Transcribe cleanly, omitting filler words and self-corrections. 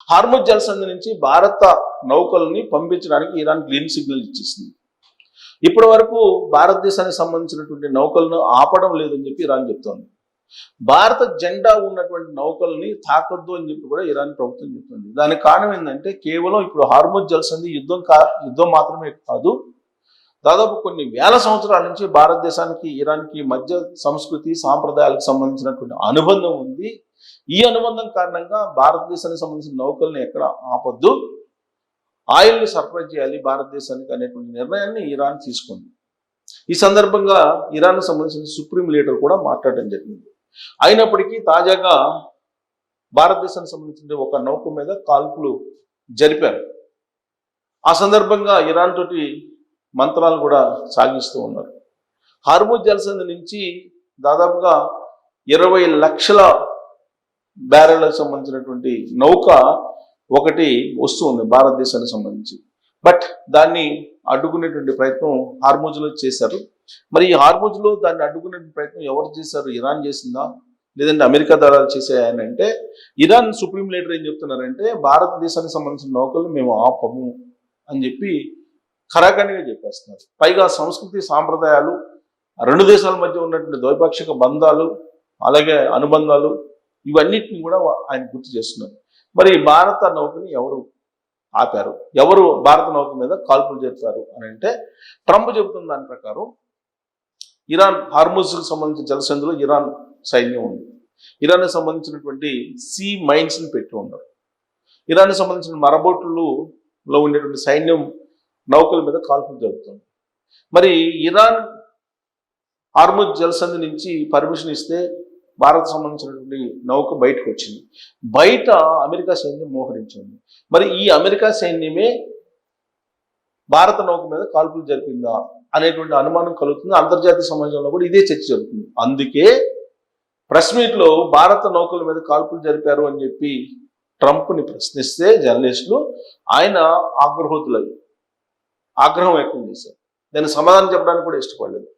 Hormuz జలసంధి నుంచి భారత నౌకల్ని పంపించడానికి ఇరాన్ గ్రీన్ సిగ్నల్ ఇచ్చేసింది. ఇప్పటి వరకు భారతదేశానికి సంబంధించినటువంటి నౌకలను ఆపడం లేదని చెప్పి ఇరాన్ చెప్తోంది. భారత జెండా ఉన్నటువంటి నౌకల్ని తాకొద్దు అని చెప్పి కూడా ఇరాన్ ప్రభుత్వం చెప్తుంది. దానికి కారణం ఏంటంటే కేవలం ఇప్పుడు హార్ముజ్ జలసంధి యుద్ధం మాత్రమే కాదు, దాదాపు కొన్ని వేల సంవత్సరాల నుంచి భారతదేశానికి ఇరాన్కి మధ్య సంస్కృతి సాంప్రదాయాలకు సంబంధించినటువంటి అనుబంధం ఉంది. ఈ అనుబంధం కారణంగా భారతదేశానికి సంబంధించిన నౌకల్ని ఎక్కడ ఆపొద్దు, ఆయిల్ని సరఫరా చేయాలి భారతదేశానికి అనేటువంటి నిర్ణయాన్ని ఇరాన్ తీసుకుంది. ఈ సందర్భంగా ఇరాన్కు సంబంధించిన సుప్రీం లీడర్ కూడా మాట్లాడడం జరిగింది. అయినప్పటికీ తాజాగా భారతదేశానికి సంబంధించిన ఒక నౌక మీద కాల్పులు జరిపారు. ఆ సందర్భంగా ఇరాన్ తోటి మంత్రాలు కూడా సాగిస్తూ ఉన్నారు. హార్ముజ్ జలసంధి నుంచి దాదాపుగా 20 లక్షల బ్యారెళ్లకు సంబంధించినటువంటి నౌక ఒకటి వస్తుంది భారతదేశానికి సంబంధించి. బట్ దాన్ని అడ్డుకునేటువంటి ప్రయత్నం హార్ముజ్లో చేశారు. మరి ఈ హార్ముజ్లో దాన్ని అడ్డుకునే ప్రయత్నం ఎవరు చేశారు? ఇరాన్ చేసిందా లేదంటే అమెరికా దళాలు చేసాయని అంటే, ఇరాన్ సుప్రీం లీడర్ ఏం చెప్తున్నారంటే భారతదేశానికి సంబంధించిన నౌకలు మేము ఆపము అని చెప్పి ఖరాఖండిగా చెప్పేస్తున్నారు. పైగా సంస్కృతి సాంప్రదాయాలు, రెండు దేశాల మధ్య ఉన్నటువంటి ద్వైపాక్షిక బంధాలు అలాగే అనుబంధాలు ఇవన్నిటిని కూడా ఆయన గుర్తు చేస్తున్నారు. మరి భారత నౌకని ఎవరు ఆపారు, ఎవరు భారత నౌక మీద కాల్పులు జరిపారు అని అంటే, ట్రంప్ చెబుతున్న దాని ప్రకారం ఇరాన్ హార్ముజ్కి సంబంధించిన జలసంధిలో ఇరాన్ సైన్యం ఉంది. ఇరాన్కి సంబంధించినటువంటి సీ మైన్స్ని పెట్టి ఉన్నారు. ఇరాన్కి సంబంధించిన మరబోట్లలో ఉండేటువంటి సైన్యం నౌకల మీద కాల్పులు జరుగుతుంది. మరి ఇరాన్ హార్ముజ్ జలసంధి నుంచి పర్మిషన్ ఇస్తే భారత్ సంబంధించినటువంటి నౌక బయటకు వచ్చింది. బయట అమెరికా సైన్యం మోహరించింది. మరి ఈ అమెరికా సైన్యమే భారత నౌక మీద కాల్పులు జరిపిందా అనేటువంటి అనుమానం కలుగుతుంది. అంతర్జాతీయ సమాజంలో కూడా ఇదే చర్చ జరుగుతుంది. అందుకే ప్రెస్ మీట్లో భారత నౌకల మీద కాల్పులు జరిపారు అని చెప్పి ట్రంప్ని ప్రశ్నిస్తే జర్నలిస్టులు, ఆయన ఆగ్రహం వ్యక్తం చేశారు. దానికి సమాధానం చెప్పడానికి కూడా ఇష్టపడలేదు.